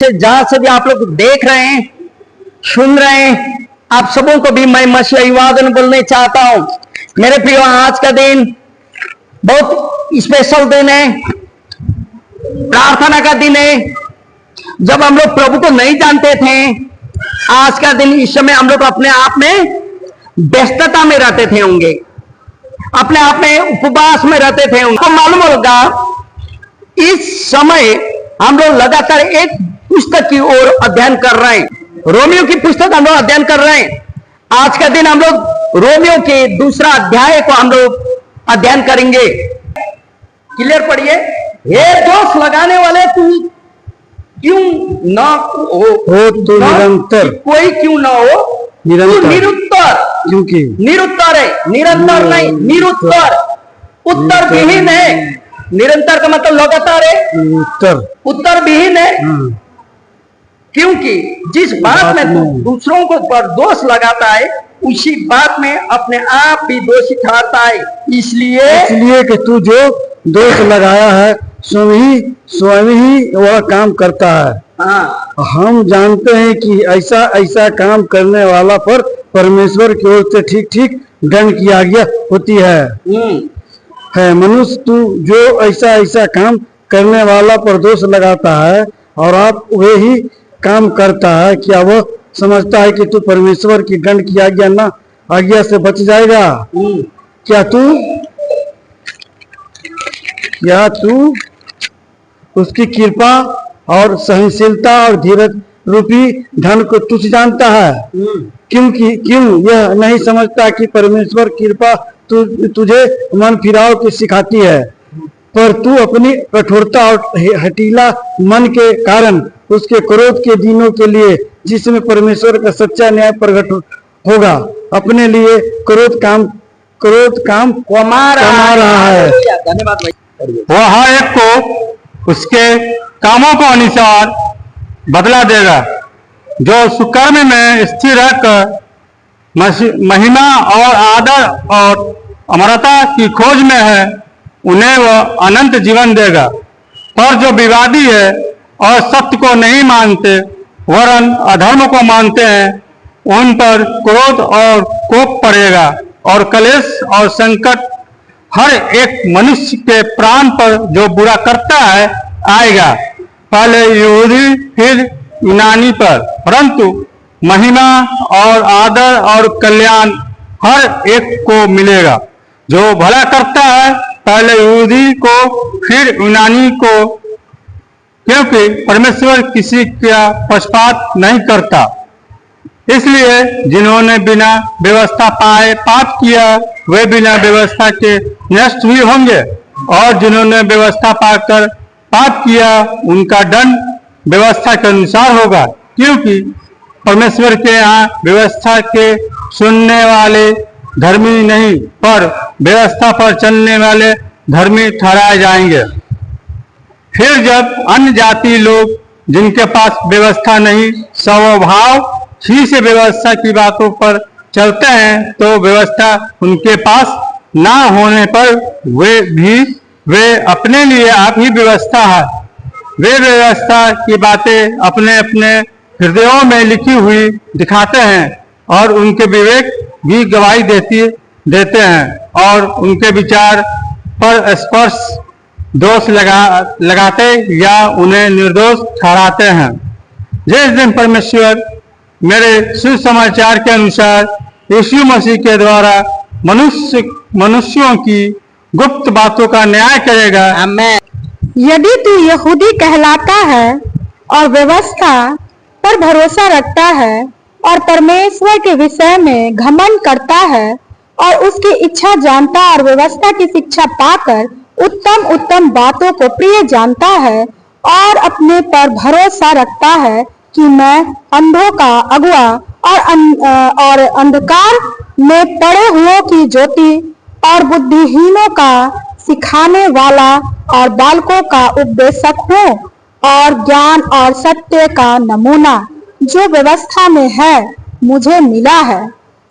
से जहां से भी आप लोग देख रहे हैं, सुन रहे हैं, आप सबों को भी मैं मसीह अभिवादन बोलने चाहता हूं। मेरे प्रियो, आज का दिन बहुत स्पेशल दिन है, प्रार्थना का दिन है। जब हम लोग प्रभु को नहीं जानते थे, आज का दिन, इस समय हम लोग अपने आप में व्यस्तता में रहते थे होंगे, अपने आप में उपवास में रहते थे। उनको मालूम होगा इस समय हम लोग लगातार एक पुस्तक की ओर अध्ययन कर रहे हैं, रोमियो की पुस्तक हम लोग अध्ययन कर रहे हैं। आज का दिन हम लोग रोमियो के दूसरा अध्याय को हम लोग अध्ययन करेंगे। क्लियर पढ़िए। हे दोष लगाने वाले, तू क्यों ना हो तू निरंतर, कोई क्यों ना हो निरुत्तर, क्योंकि निरुत्तर है, निरंतर नहीं, निरुत्तर, उत्तर विहीन है। निरंतर का मतलब लगातार है, उत्तर विहीन है। क्योंकि जिस बात में तू दूसरों को पर दोष लगाता है, उसी बात में अपने आप भी दोषी ठहरता है। इसलिए कि तू जो दोष लगाया है स्वयं ही वह काम करता है। हाँ, हम जानते हैं कि ऐसा ऐसा काम करने वाला पर परमेश्वर की ओर से ठीक ठीक दंड की आज्ञा होती है। मनुष्य तू जो ऐसा ऐसा काम करने वाला पर दोष लगाता है और आप वे ही काम करता है, क्या वह समझता है कि तू परमेश्वर की दंड की आज्ञा से बच जाएगा? क्या तू उसकी कृपा और सहनशीलता और धीरज रूपी धन को तुच्छ जानता है? क्यों यह नहीं समझता कि परमेश्वर कृपा तुझे मन फिराव की सिखाती है, पर तू अपनी कठोरता और हठीला मन के कारण उसके क्रोध के दिनों के लिए, जिसमें परमेश्वर का सच्चा न्याय प्रकट होगा, अपने लिए क्रोध काम कमा रहा है। धन्यवाद भाई। वह हर एक को उसके कामों को अनुसार बदला देगा। जो सुकर्म में स्थिर रहकर महिमा और आदर और अमरता की खोज में है, उन्हें वह अनंत जीवन देगा। पर जो विवादी है और सत्य को नहीं मानते वरन अधर्म को मानते हैं, उन पर क्रोध और कोप पड़ेगा और कलेश और संकट हर एक मनुष्य के प्राण पर जो बुरा करता है आएगा, पहले यहूदी फिर यूनानी पर, परंतु महिमा और आदर और कल्याण हर एक को मिलेगा। जो भला करता है पहले यहूदी को फिर यूनानी को, क्योंकि परमेश्वर किसी का पक्षपात नहीं करता। इसलिए जिन्होंने बिना व्यवस्था पाए पाप किया, वे बिना व्यवस्था के नष्ट भी होंगे, और जिन्होंने व्यवस्था पाकर पाप किया, उनका दंड व्यवस्था के अनुसार होगा। क्योंकि परमेश्वर के यहाँ व्यवस्था के सुनने वाले धर्मी नहीं, पर व्यवस्था पर चलने वाले धर्मी ठहराए जाएंगे। फिर जब अन्य जाति लोग जिनके पास व्यवस्था नहीं, स्वभाव ही से व्यवस्था की बातों पर चलते हैं, तो व्यवस्था उनके पास ना होने पर वे अपने लिए आप ही व्यवस्था है। वे व्यवस्था की बातें अपने अपने हृदयों में लिखी हुई दिखाते हैं, और उनके विवेक भी गवाही देते हैं, और उनके विचार पर स्पर्श दोष लगाते या उन्हें निर्दोष ठहराते हैं। जिस दिन परमेश्वर मेरे सुसमाचार के अनुसार यीशु मसीह के द्वारा मनुष्यों की गुप्त बातों का न्याय करेगा। यदि तू यहूदी कहलाता है और व्यवस्था पर भरोसा रखता है और परमेश्वर के विषय में घमंड करता है और उसकी इच्छा जानता और व्यवस्था की शिक्षा पाकर उत्तम उत्तम बातों को प्रिय जानता है और अपने पर भरोसा रखता है कि मैं अंधों का अगुआ और अंधकार में पड़े हुओं की ज्योति और बुद्धिहीनों का सिखाने वाला और बालकों का उपदेशक हूँ और ज्ञान और सत्य का नमूना जो व्यवस्था में है मुझे मिला है।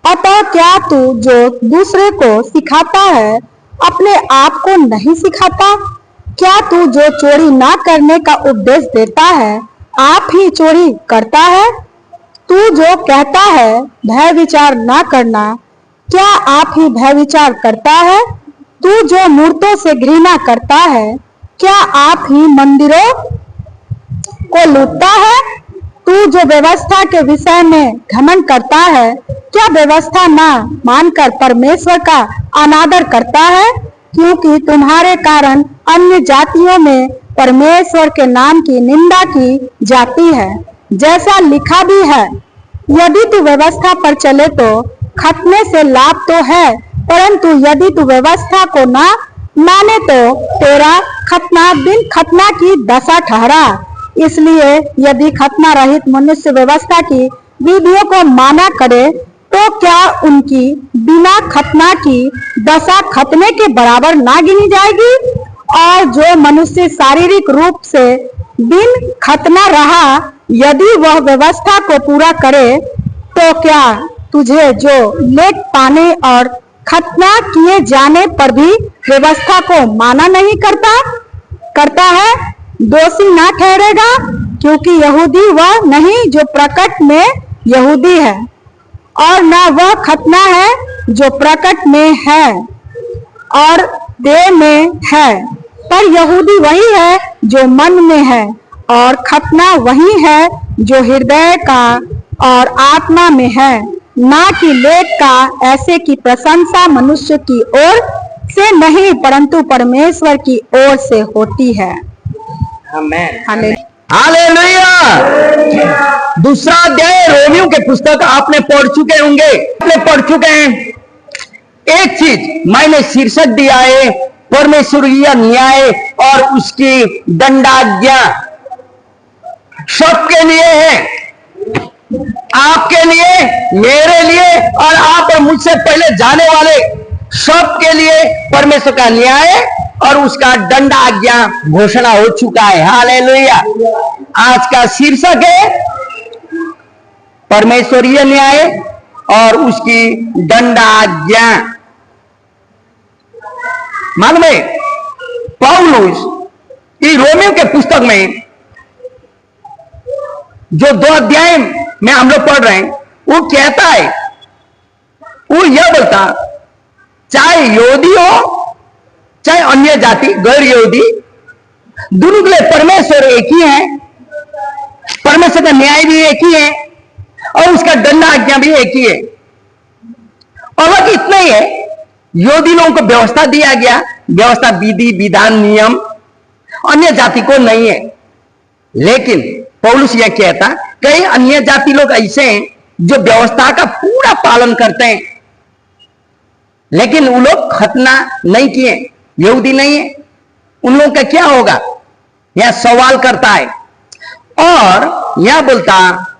अतः क्या तू जो दूसरे को सिखाता है अपने आप को नहीं सिखाता? क्या तू जो चोरी ना करने का उपदेश देता है आप ही चोरी करता है? तू जो कहता है भय विचार ना करना, क्या आप ही भय विचार करता है? तू जो मूर्तों से घृणा करता है, क्या आप ही मंदिरों को लूटता है? तू जो व्यवस्था के विषय में घमंड करता है, क्या व्यवस्था ना मानकर परमेश्वर का अनादर करता है? क्योंकि तुम्हारे कारण अन्य जातियों में परमेश्वर के नाम की निंदा की जाती है। जैसा लिखा भी है, यदि तू व्यवस्था पर चले तो खतने से लाभ तो है, परंतु यदि तू व्यवस्था को ना माने तो तेरा खतना बिन खतना की दशा ठहरा। इसलिए यदि खतना रहित मनुष्य व्यवस्था की विधियों को माना करे तो क्या उनकी बिना खतना की दशा खतने के बराबर ना गिनी जाएगी? और जो मनुष्य शारीरिक रूप से बिन खतना रहा, यदि वह व्यवस्था को पूरा करे तो क्या तुझे जो लेख पाने और खतना किए जाने पर भी व्यवस्था को माना नहीं करता है, दोषी ना ठहरेगा? क्योंकि यहूदी वह नहीं जो प्रकट में यहूदी है, और न वह खतना है जो प्रकट में है और देह में है, पर यहूदी वही है जो मन में है, और खतना वही है जो हृदय का और आत्मा में है, ना कि लेख का। ऐसे की प्रशंसा मनुष्य की ओर से नहीं परंतु परमेश्वर की ओर से होती है। हालेलुया। दूसरा अध्याय रोमियों के पुस्तक आपने पढ़ चुके होंगे, आपने पढ़ चुके हैं। एक चीज मैंने शीर्षक दिया है, परमेश्वरीय न्याय और उसकी दंडाज्ञा सबके लिए है, आपके लिए, मेरे लिए और आप और मुझसे पहले जाने वाले सबके लिए परमेश्वर का न्याय और उसका दंड आज्ञा घोषणा हो चुका है। हालेलुया। आज का शीर्षक है परमेश्वरीय न्याय और उसकी दंड आज्ञा। मालूम है, पौलुस इस रोमियो के पुस्तक में जो 2 अध्याय में हम लोग पढ़ रहे हैं, वो कहता है, वो यह बोलता, चाहे यहूदी हो चाहे अन्य जाति गैर यहूदी, दोनों के लिए परमेश्वर एक ही है, परमेश्वर का न्याय भी एक ही है और उसका दंड आज्ञा भी एक ही है। अलग इतना ही है, यहूदी लोगों को व्यवस्था दिया गया, व्यवस्था विधि विधान नियम, अन्य जाति को नहीं है। लेकिन पौलुस यह कहता, कई अन्य जाति लोग ऐसे हैं जो व्यवस्था का पूरा पालन करते हैं, लेकिन वो लोग खतना नहीं किए, यहूदी नहीं है, उन लोगों का क्या होगा? यह सवाल करता है और यह बोलता,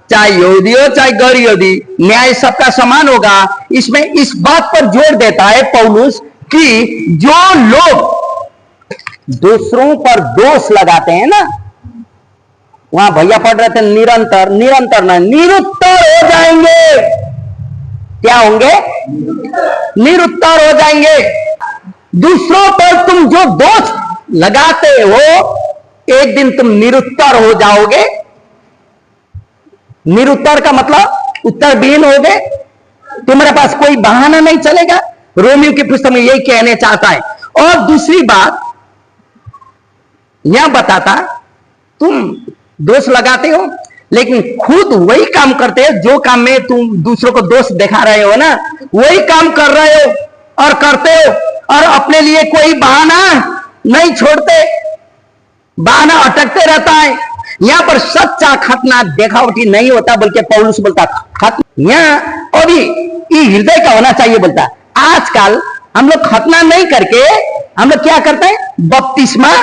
चाहे यहूदी हो चाहे गैर यहूदी, न्याय सबका समान होगा। इसमें इस बात पर जोर देता है पौलुस कि जो लोग दूसरों पर दोष लगाते हैं ना, वहां भैया पढ़ रहे थे निरंतर ना निरुत्तर हो जाएंगे। क्या होंगे? निरुत्तर हो जाएंगे। दूसरों पर तुम जो दोष लगाते हो, एक दिन तुम निरुत्तर हो जाओगे। निरुत्तर का मतलब उत्तरविहीन हो गए, तुम्हारे पास कोई बहाना नहीं चलेगा। रोमियो की पुस्तक में यही कहने चाहता है। और दूसरी बात यह बताता, तुम दोष लगाते हो लेकिन खुद वही काम करते हो जो काम में तुम दूसरों को दोष दिखा रहे हो ना, वही काम कर रहे हो और करते हो, और अपने लिए कोई बहाना नहीं छोड़ते, बहाना अटकते रहता है। यहां पर सच्चा खतना देखावटी नहीं होता, बल्कि पौलुस बोलता खतना यहां अभी ये हृदय का होना चाहिए। बोलता आजकल हम लोग खतना नहीं करके हम लोग क्या करते हैं? बपतिस्मा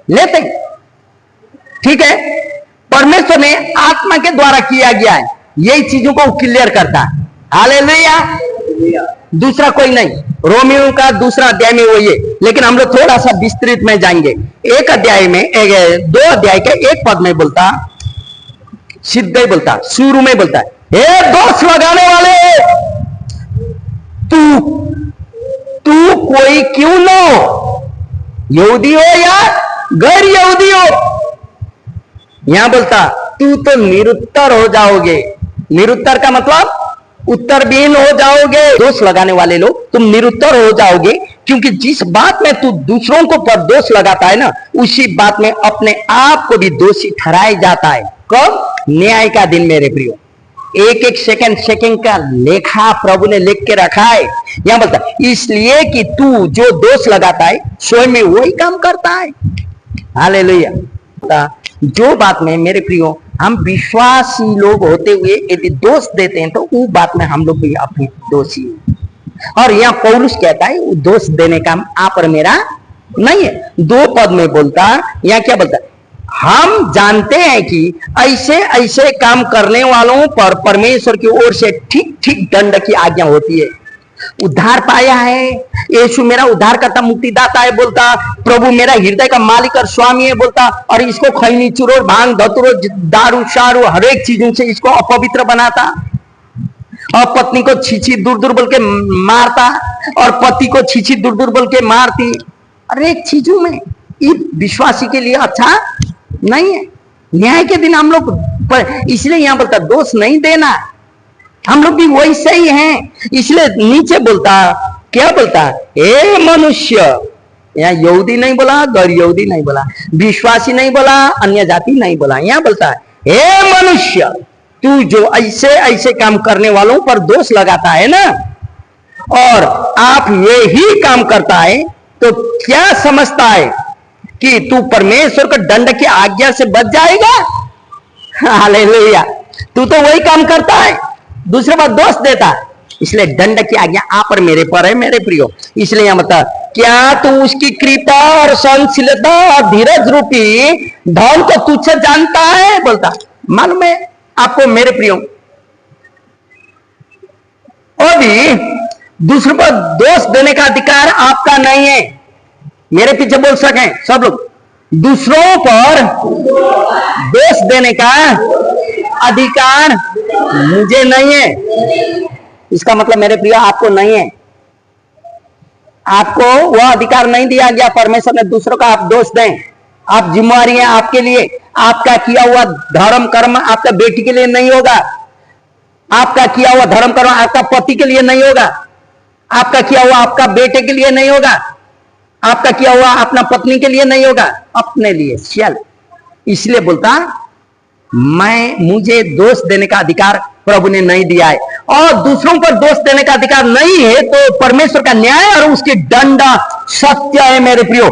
लेते हैं। ठीक है, परमेश्वर ने आत्मा के द्वारा किया गया है, यही चीजों को क्लियर करता है। हालेलुया। दूसरा कोई नहीं। रोमियो का दूसरा अध्याय में वो ये, लेकिन हम लोग थोड़ा सा विस्तृत में जाएंगे। एक अध्याय में 2 अध्याय के 1 पद में बोलता, सीधे बोलता, शुरू में बोलता है, हे दोष लगाने वाले, तू कोई क्यों न हो, यहूदी हो या गैर यहूदी हो। यहां बोलता तू तो निरुत्तर हो जाओगे। निरुत्तर का मतलब उत्तरविहीन हो जाओगे। दोष लगाने वाले लोग, तुम निरुत्तर हो जाओगे, क्योंकि जिस बात में तू दूसरों को पर दोष लगाता है ना, उसी बात में अपने आप को भी दोषी ठहराया जाता है। कब? न्याय का दिन मेरे प्रियो। एक एक सेकंड का लेखा प्रभु ने लिख के रखा है। यहां बोलता इसलिए कि तू जो दोष लगाता है स्वयं में वही काम करता है। हालेलुया। जो बात में मेरे प्रियो हम विश्वासी लोग होते हुए यदि दोष देते हैं तो वो बात में हम लोग भी अपने दोषी हैं। और यहाँ पौलुस कहता है वो दोष देने का आप और मेरा नहीं है। 2 पद में बोलता, यहाँ क्या बोलता है? हम जानते हैं कि ऐसे ऐसे काम करने वालों पर परमेश्वर की ओर से ठीक ठीक दंड की आज्ञा होती है। उद्धार पाया है, यीशु मेरा उद्धार करता मुक्तिदाता है बोलता, प्रभु मेरा हृदय का मालिक और स्वामी है बोलता, और इसको खैनी चुरोड़ भांग धतुरो दारू शारू हर एक चीजों से इसको अपवित्र बनाता, और पत्नी को छीछी दूर दूर बोल के मारता, और पति को छीछी दूर दूर बोल के मारती। हर एक चीजों में ये विश्वासी के लिए अच्छा नहीं है। न्याय के दिन हम लोग, इसलिए यहां बोलता दोष नहीं देना, हम लोग भी वैसे ही हैं। इसलिए नीचे बोलता, क्या बोलता? ए मनुष्य, यहाँ यहूदी नहीं बोला, गैर यहूदी नहीं बोला, विश्वासी नहीं बोला, अन्य जाति नहीं बोला। यहाँ बोलता है ए मनुष्य, तू जो ऐसे ऐसे काम करने वालों पर दोष लगाता है ना, और आप ये ही काम करता है, तो क्या समझता है कि तू परमेश्वर के दंड की आज्ञा से बच जाएगा? हालेलुया। तू तो वही काम करता है, दूसरे पर दोष देता है, इसलिए दंड की आज्ञा आप और मेरे पर है मेरे प्रियो। इसलिए यहां बता, क्या तू उसकी कृपा और सहनशीलता और धीरज रूपी धन को तुच्छ जानता है? बोलता मालूम है आपको मेरे प्रियो, और भी दूसरों पर दोष देने का अधिकार आपका नहीं है। मेरे पीछे बोल सके सब लोग, दूसरों पर दोष देने का अधिकार मुझे नहीं है। इसका मतलब मेरे प्रिय आपको नहीं है, आपको वह अधिकार नहीं दिया गया परमेश्वर ने दूसरों का आप दोष दें। आप जिम्मेवारी है आपके लिए, आपका किया हुआ धर्म कर्म आपका बेटी के लिए नहीं होगा, आपका किया हुआ धर्म कर्म आपका पति के लिए नहीं होगा, आपका किया हुआ आपका बेटे के लिए नहीं होगा, आपका किया हुआ अपना पत्नी के लिए नहीं होगा, अपने लिए चल। इसलिए बोलता मुझे दोष देने का अधिकार प्रभु ने नहीं दिया है, और दूसरों पर दोष देने का अधिकार नहीं है, तो परमेश्वर का न्याय और उसकी दंड सत्य है मेरे प्रियो।